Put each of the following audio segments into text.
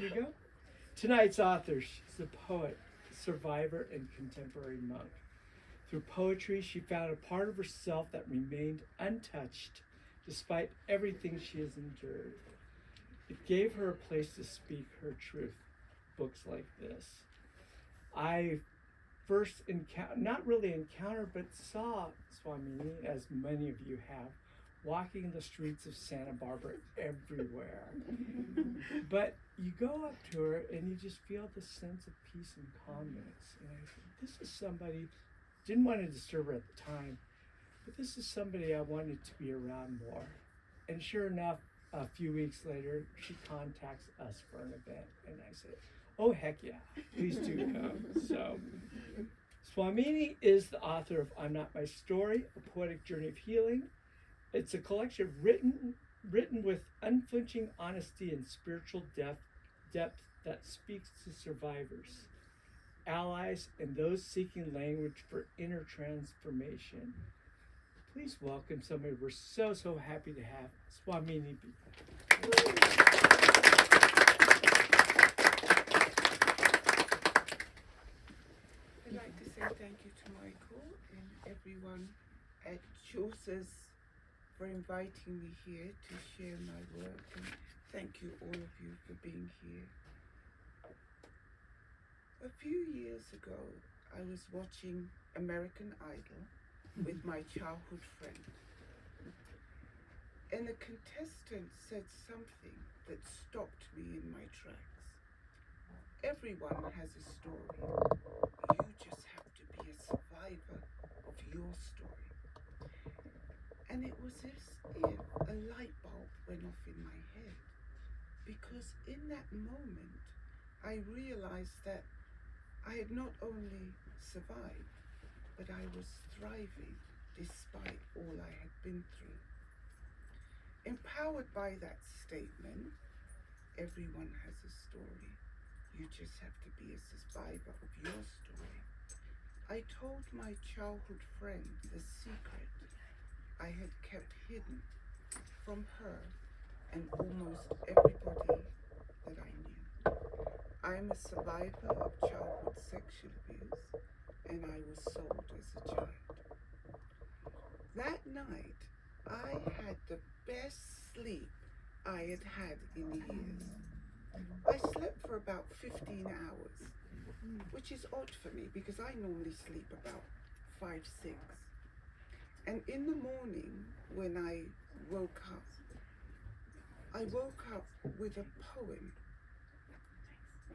you go. Tonight's author, she's a poet, survivor, and contemporary monk. Through poetry, she found a part of herself that remained untouched despite everything she has endured. It gave her a place to speak her truth. Books like this. I first not really encountered, but saw Swamini, as many of you have, walking the streets of Santa Barbara everywhere. But you go up to her and you just feel this sense of peace and calmness. And I said, this is somebody, didn't want to disturb her at the time, but this is somebody I wanted to be around more. And sure enough, a few weeks later, she contacts us for an event. And I said, oh, heck yeah, please do come. So, Swamini is the author of I'm Not My Story, A Poetic Journey of Healing. It's a collection written with unflinching honesty and spiritual depth that speaks to survivors, allies, and those seeking language for inner transformation. Please welcome somebody we're so happy to have, Swamini B. I'd like to say thank you to Michael and everyone at Chaucer's for inviting me here to share my work, and thank you all of you for being here. A few years ago, I was watching American Idol with my childhood friend, and the contestant said something that stopped me in my tracks. Everyone has a story. You just have to be a survivor of your story. And it was as if a light bulb went off in my head, because in that moment I realized that I had not only survived, but I was thriving despite all I had been through. Empowered by that statement, everyone has a story. You just have to be a survivor of your story. I told my childhood friend the secret I had kept hidden from her and almost everybody that I knew. I am a survivor of childhood sexual abuse, and I was sold as a child. That night, I had the best sleep I had had in years. I slept for about 15 hours, which is odd for me because I normally sleep about 5, 6. And in the morning, when I woke up with a poem.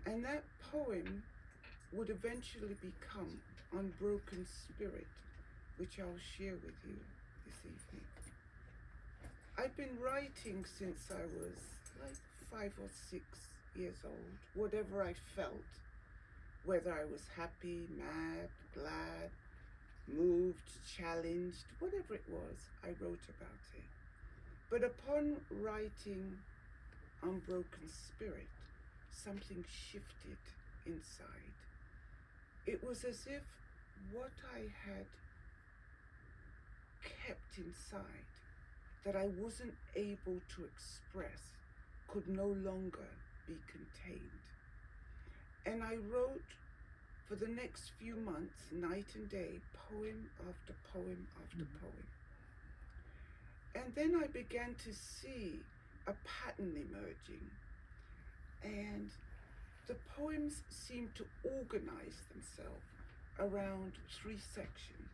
And that poem would eventually become Unbroken Spirit, which I'll share with you this evening. I've been writing since I was like 5 or 6 years old, whatever I felt, whether I was happy, mad, glad, moved, challenged, whatever it was, I wrote about it. But upon writing Unbroken Spirit, something shifted inside. It was as if what I had kept inside, that I wasn't able to express, could no longer be contained. And I wrote for the next few months, night and day, poem after poem after poem. And then I began to see a pattern emerging, and the poems seemed to organize themselves around 3 sections: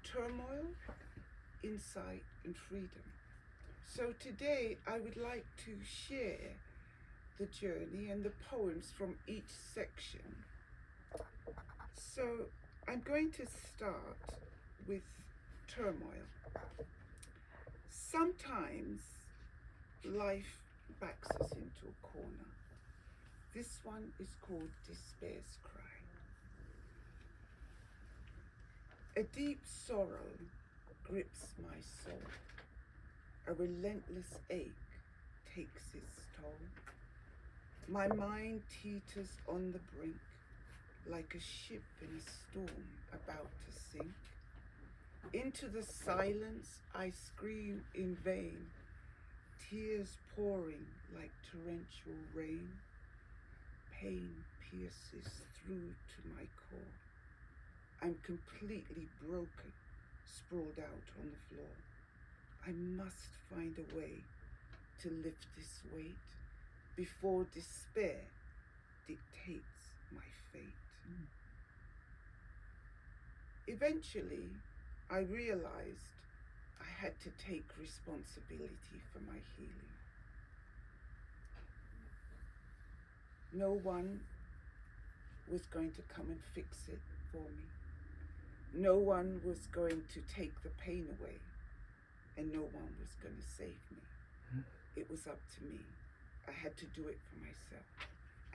turmoil, insight, and freedom. So today I would like to share the journey and the poems from each section. So I'm going to start with turmoil. Sometimes life backs us into a corner. This one is called Despair's Cry. A deep sorrow grips my soul. A relentless ache takes its toll. My mind teeters on the brink, like a ship in a storm about to sink. Into the silence I scream in vain, tears pouring like torrential rain. pain pierces through to my core. I'm completely broken, sprawled out on the floor. I must find a way to lift this weight before despair dictates my fate. Eventually, I realized I had to take responsibility for my healing. No one was going to come and fix it for me. No one was going to take the pain away, and no one was going to save me. It was up to me. I had to do it for myself.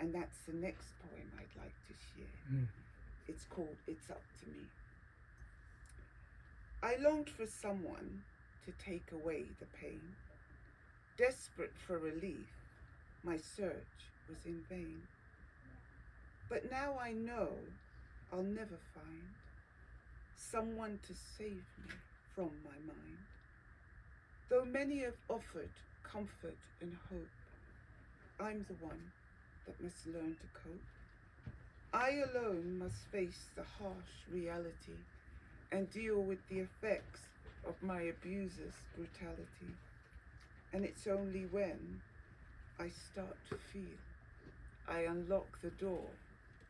And that's the next poem I'd like to share. It's called It's Up to Me. I longed for someone to take away the pain. Desperate for relief, my search was in vain. But now I know I'll never find someone to save me from my mind. Though many have offered comfort and hope, I'm the one that must learn to cope. I alone must face the harsh reality and deal with the effects of my abuser's brutality. And it's only when I start to feel I unlock the door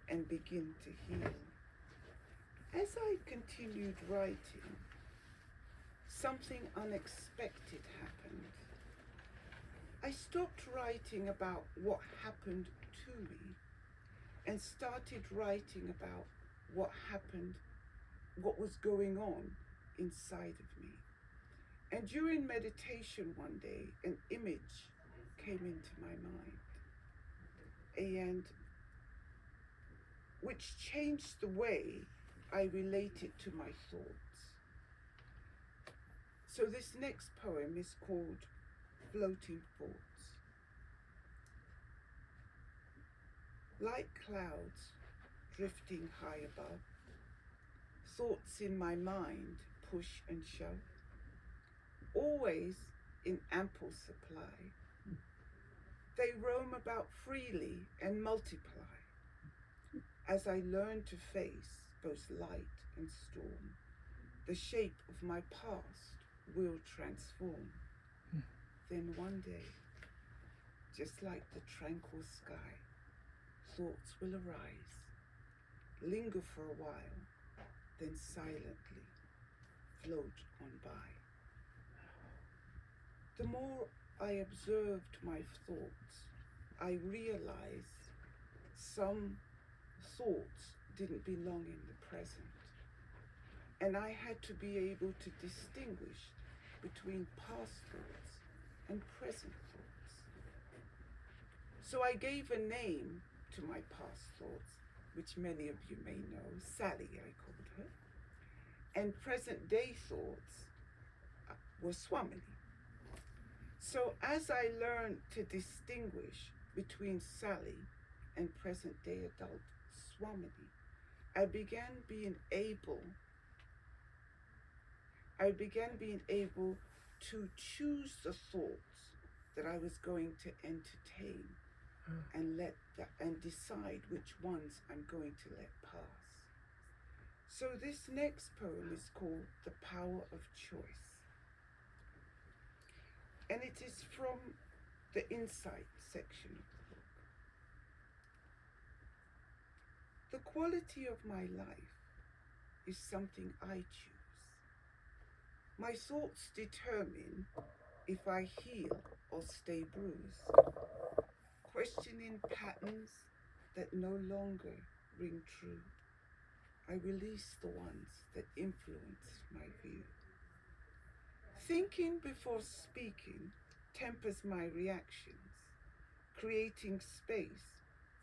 and begin to heal. As I continued writing, something unexpected happened. I stopped writing about what happened to me and started writing about what happened, what was going on inside of me. And during meditation one day, an image came into my mind, and which changed the way I related to my thoughts. So this next poem is called Floating Thoughts. Like clouds drifting high above, thoughts in my mind push and shove, always in ample supply. They roam about freely and multiply. As I learn to face both light and storm, the shape of my past will transform. Then one day, just like the tranquil sky, thoughts will arise, linger for a while, then silently float on by. The more I observed my thoughts, I realized some thoughts didn't belong in the present. And I had to be able to distinguish between past thoughts and present thoughts. So I gave a name to my past thoughts, which many of you may know, Sally I called her. And present day thoughts were Swamini. So as I learned to distinguish between Sally and present day adult Swamini, I began being able to choose the thoughts that I was going to entertain and decide which ones I'm going to let pass. So this next poem is called The Power of Choice. And it is from the Insight section of the book. The quality of my life is something I choose. My thoughts determine if I heal or stay bruised, questioning patterns that no longer ring true. I release the ones that influence my view. Thinking before speaking tempers my reactions, creating space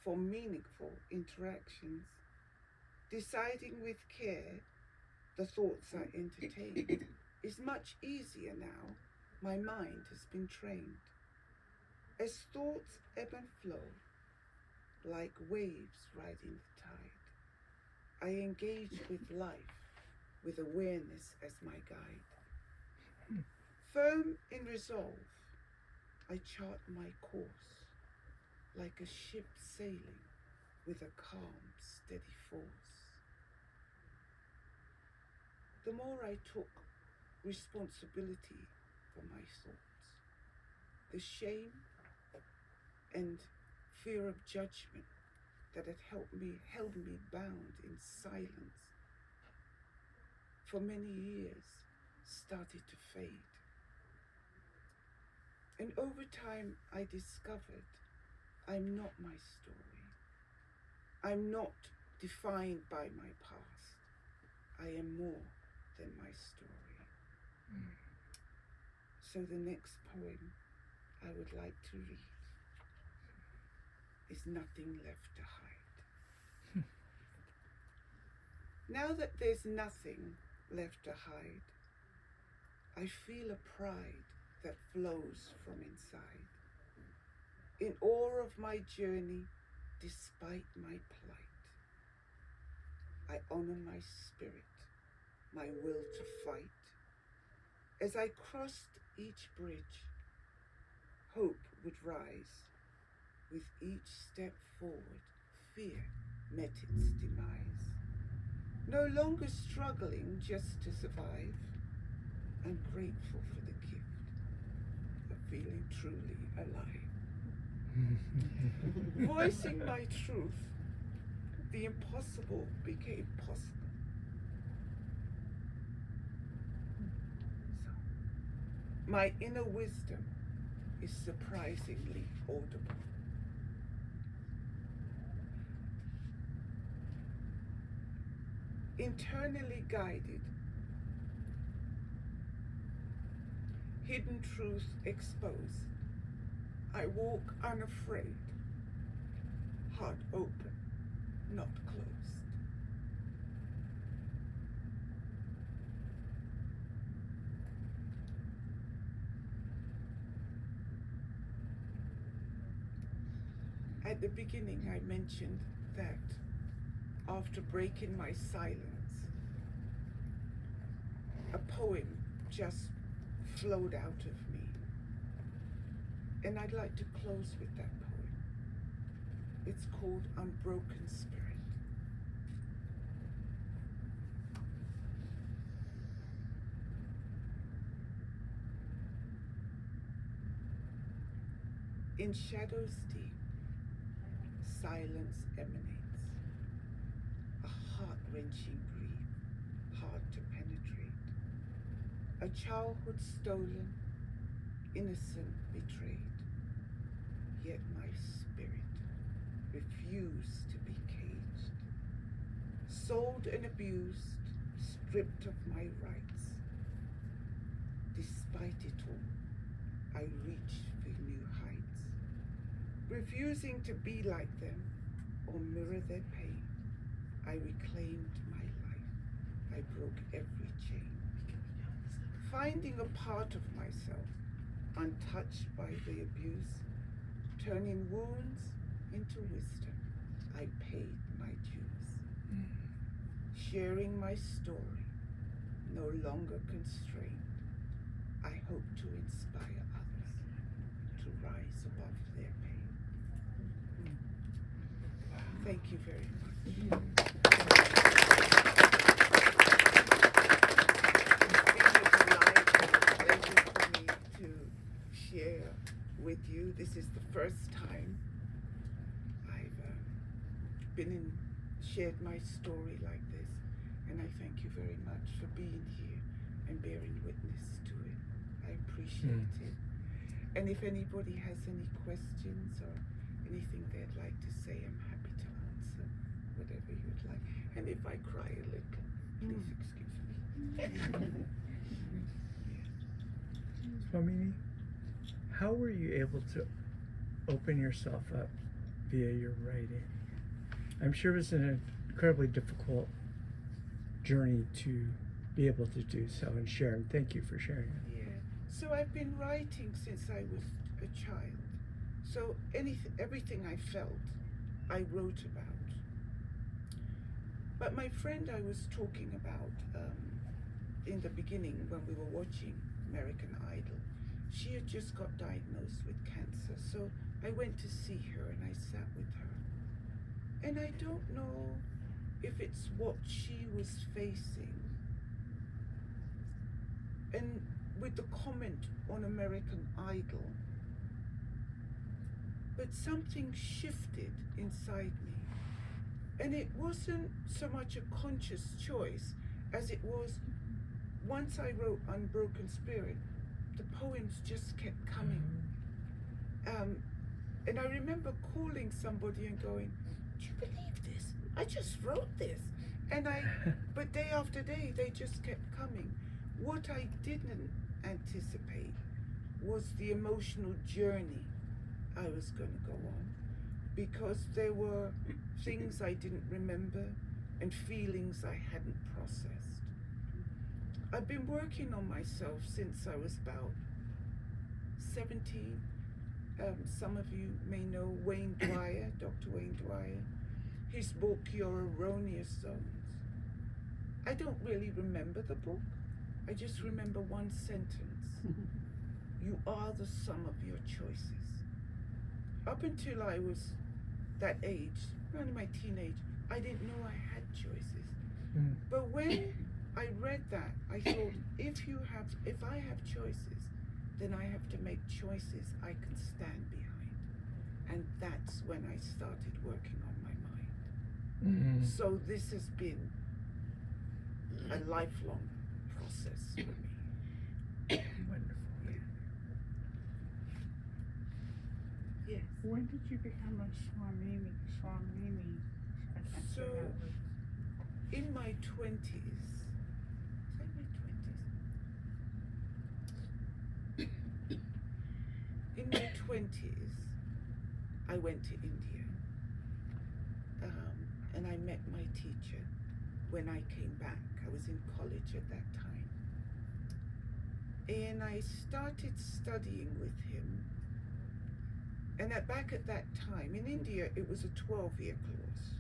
for meaningful interactions. Deciding with care the thoughts I entertain is much easier now my mind has been trained. As thoughts ebb and flow, like waves riding the tide, I engage with life with awareness as my guide. Firm in resolve, I chart my course like a ship sailing with a calm, steady force. The more I took responsibility for my thoughts, the shame and fear of judgment that had held me bound in silence for many years started to fade. And over time, I discovered I'm not my story. I'm not defined by my past. I am more than my story. So the next poem I would like to read is Nothing Left to Hide. Now that there's nothing left to hide, I feel a pride that flows from inside. In awe of my journey, despite my plight, I honor my spirit, my will to fight. As I crossed each bridge, hope would rise. With each step forward, fear met its demise. No longer struggling just to survive, I'm grateful for the gift of feeling truly alive. Voicing my truth, the impossible became possible. So, my inner wisdom is surprisingly audible. Internally guided, hidden truth exposed, I walk unafraid, heart open, not closed. At the beginning, I mentioned that after breaking my silence, a poem just flowed out of me. And I'd like to close with that poem. It's called Unbroken Spirit. In shadows deep, silence emanates, a heart-wrenching grief, hard to penetrate, a childhood stolen, innocent betrayed, yet my spirit refused to be caged, sold and abused, stripped of my rights. Despite it all, I reached for new heights, refusing to be like them or mirror their pain. I reclaimed my life. I broke every chain, finding a part of myself untouched by the abuse, turning wounds into wisdom. I paid my dues, sharing my story, no longer constrained. I hope to inspire others to rise above their pain. Thank you very much. Share with you. This is the first time I've shared my story like this, and I thank you very much for being here and bearing witness to it. I appreciate it. And if anybody has any questions or anything they'd like to say, I'm happy to answer whatever you'd like. And if I cry a little, please excuse me. Swamini, how were you able to open yourself up via your writing? I'm sure it was an incredibly difficult journey to be able to do so and share, and thank you for sharing it. Yeah. So I've been writing since I was a child. So everything I felt, I wrote about. But my friend I was talking about in the beginning when we were watching American Idol, she had just got diagnosed with cancer. So I went to see her and I sat with her. And I don't know if it's what she was facing. And with the comment on American Idol, but something shifted inside me. And it wasn't so much a conscious choice as it was once I wrote Unbroken Spirit, the poems just kept coming. And I remember calling somebody and going, "Do you believe this? I just wrote this." But day after day, they just kept coming. What I didn't anticipate was the emotional journey I was going to go on, because there were things I didn't remember and feelings I hadn't processed. I've been working on myself since I was about 17. Some of you may know Wayne Dwyer, Dr. Wayne Dwyer. His book, Your Erroneous Zones. I don't really remember the book. I just remember one sentence. You are the sum of your choices. Up until I was that age, around my teenage, I didn't know I had choices. But when I read that, I thought, if I have choices, then I have to make choices I can stand behind. And that's when I started working on my mind. So this has been a lifelong process for me. Wonderful. Yes. When did you become a Swamini? I can't say So, that word. in my 20s, in my 20s, I went to India. And I met my teacher when I came back. I was in college at that time. And I started studying with him. And back at that time, in India, it was a 12-year course.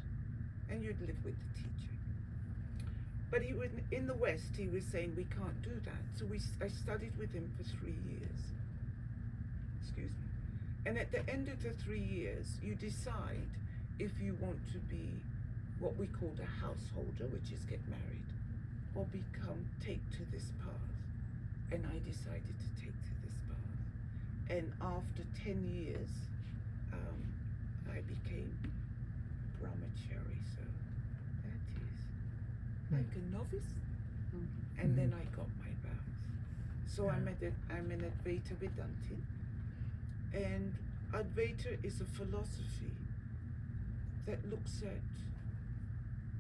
And you'd live with the teacher. But in the West, he was saying, we can't do that. So I studied with him for 3 years. Excuse me. And at the end of the 3 years, you decide if you want to be what we called a householder, which is get married, or take to this path. And I decided to take to this path. And after 10 years, I became brahmachari, so that is like a novice. And then I got my vows. So I'm an Advaita Vedantin. And Advaita is a philosophy that looks at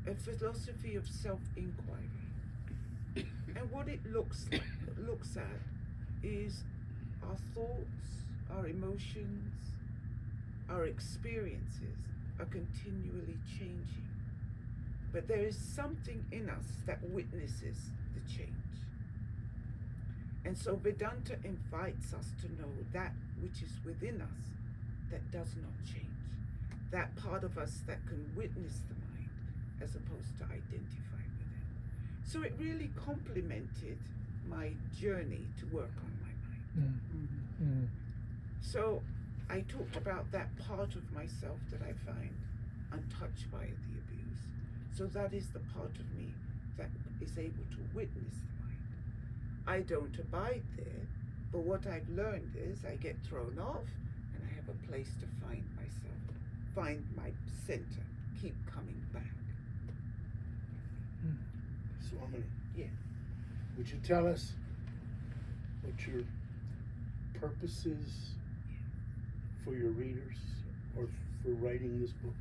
a philosophy of self-inquiry. And what it looks at is our thoughts, our emotions, our experiences are continually changing. But there is something in us that witnesses the change. And so Vedanta invites us to know that which is within us that does not change. That part of us that can witness the mind as opposed to identify with it. So it really complemented my journey to work on my mind. So I talked about that part of myself that I find untouched by the abuse. So that is the part of me that is able to witness the mind. I don't abide there, but what I've learned is I get thrown off and I have a place to find myself, find my center, keep coming back. Swamini, Yeah. would you tell us what your purpose is for your readers or for writing this book?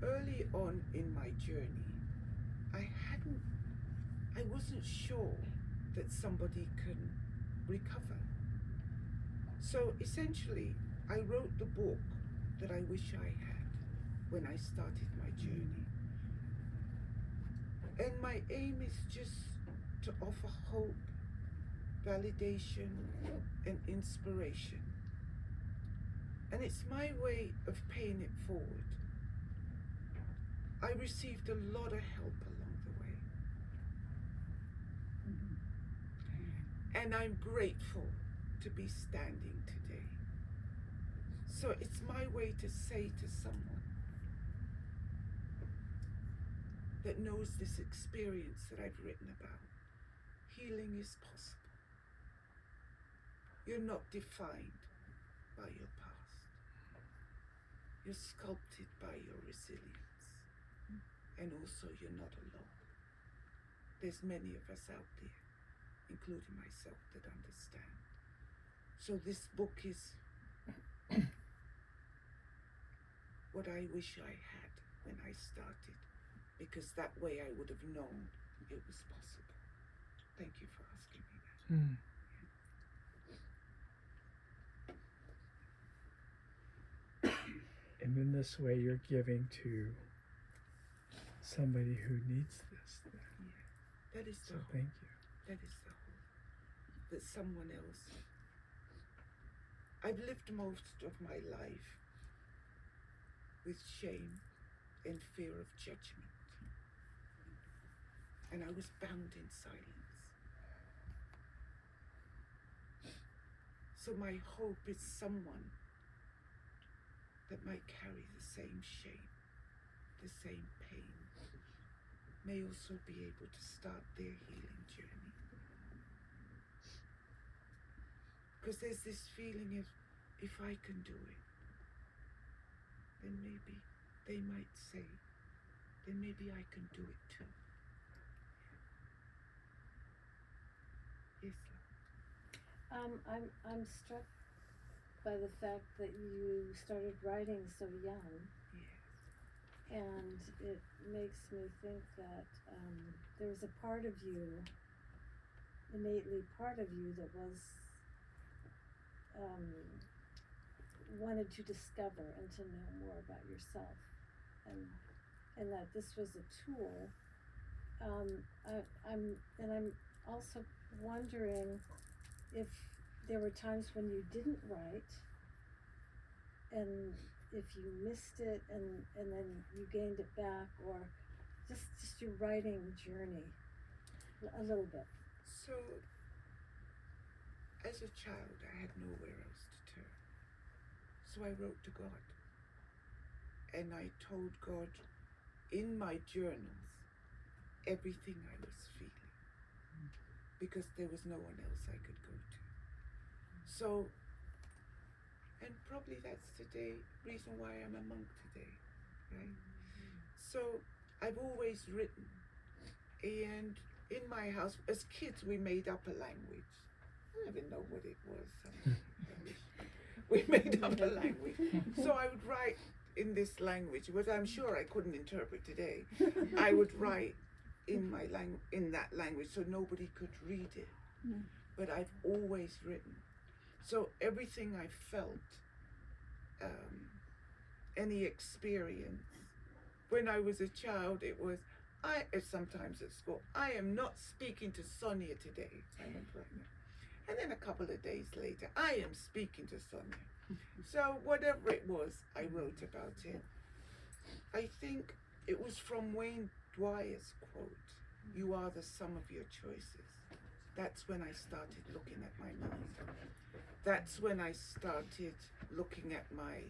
Early on in my journey, I wasn't sure that somebody can recover. So essentially, I wrote the book that I wish I had when I started my journey. And my aim is just to offer hope, validation, and inspiration. And it's my way of paying it forward. I received a lot of help along the way. And I'm grateful to be standing today. So it's my way to say to someone that knows this experience that I've written about, healing is possible. You're not defined by your past. You're sculpted by your resilience. And also you're not alone. There's many of us out there, including myself, that understand. So this book is what I wish I had when I started, because that way I would have known it was possible. Thank you for asking me that. And in this way, you're giving to somebody who needs this. That is So the hope. thank you. That is the hope. That someone else. I've lived most of my life with shame and fear of judgment. And I was bound in silence. So my hope is someone that might carry the same shame, the same pain, may also be able to start their healing journey. Because there's this feeling of, if I can do it, then maybe they might say, then maybe I can do it too. Yes, love. I'm struck by the fact that you started writing so young. Yes. And it makes me think that there was a part of you, innately part of you, that was wanted to discover and to know more about yourself, and that this was a tool. I'm also wondering if there were times when you didn't write, and if you missed it and then you gained it back, or just your writing journey a little bit. So, as a child, I had nowhere else to turn. So I wrote to God. And I told God in my journals everything I was feeling. Because there was no one else I could go to. So, and probably that's the reason why I'm a monk today, right? So I've always written, and in my house, as kids, we made up a language. I don't even know what it was. We made up a language. So I would write in this language, which I'm sure I couldn't interpret today. I would write in my in that language so nobody could read it. But I've always written. So everything I felt, any experience, when I was a child, it was, sometimes at school, I am not speaking to Sonia today. I'm pregnant. And then a couple of days later, I am speaking to Sonia. So whatever it was, I wrote about it. I think it was from Wayne Dwyer's quote, "You are the sum of your choices." That's when I started looking at my mind. That's when I started looking at my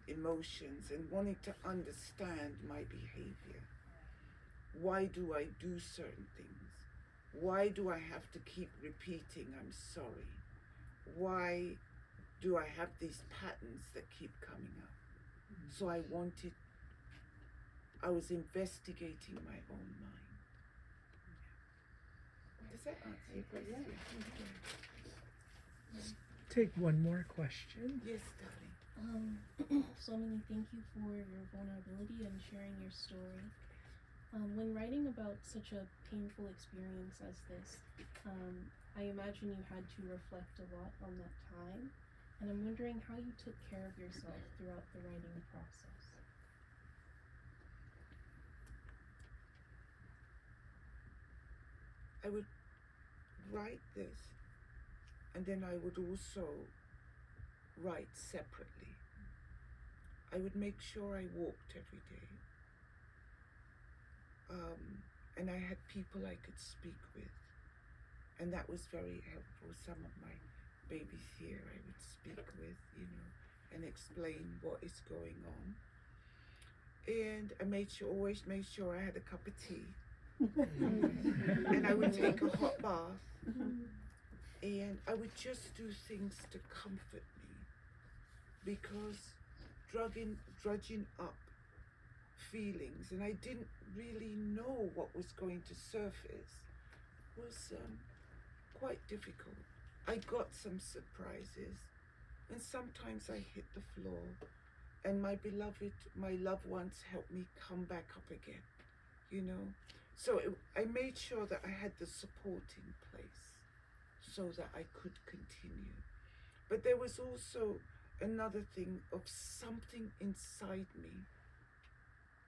emotions and wanting to understand my behavior. Why do I do certain things? Why do I have to keep repeating, "I'm sorry"? Why do I have these patterns that keep coming up? So I was investigating my own mind. Does that answer your question? Take one more question. Yes, darling. Swamini, thank you for your vulnerability and sharing your story. When writing about such a painful experience as this, I imagine you had to reflect a lot on that time, and I'm wondering how you took care of yourself throughout the writing process. I would write this, and then I would also write separately. I would make sure I walked every day. And I had people I could speak with. And that was very helpful. Some of my babies here I would speak with, explain what is going on. And I always made sure I had a cup of tea. And I would take a hot bath. And I would just do things to comfort me, because drudging up feelings, and I didn't really know what was going to surface, was quite difficult. I got some surprises, and sometimes I hit the floor, and my loved ones helped me come back up again, you know. So I made sure that I had the support in place so that I could continue. But there was also another thing of something inside me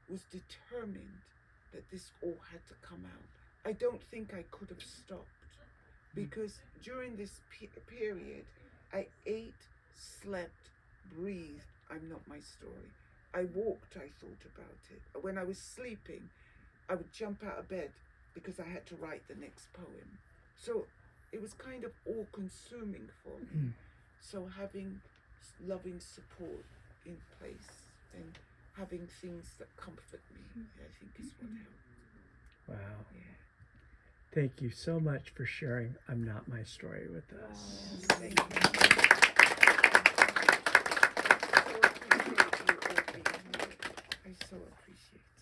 was determined that this all had to come out. I don't think I could have stopped, because during this period, I ate, slept, breathed. I'm not my story. I walked, I thought about it. When I was sleeping, I would jump out of bed because I had to write the next poem. So it was kind of all consuming for me. So having loving support in place and having things that comfort me, I think is what helped. Wow. Yeah. Thank you so much for sharing I'm Not My Story with us. Thank you. I so appreciate you all being here. I so appreciate it.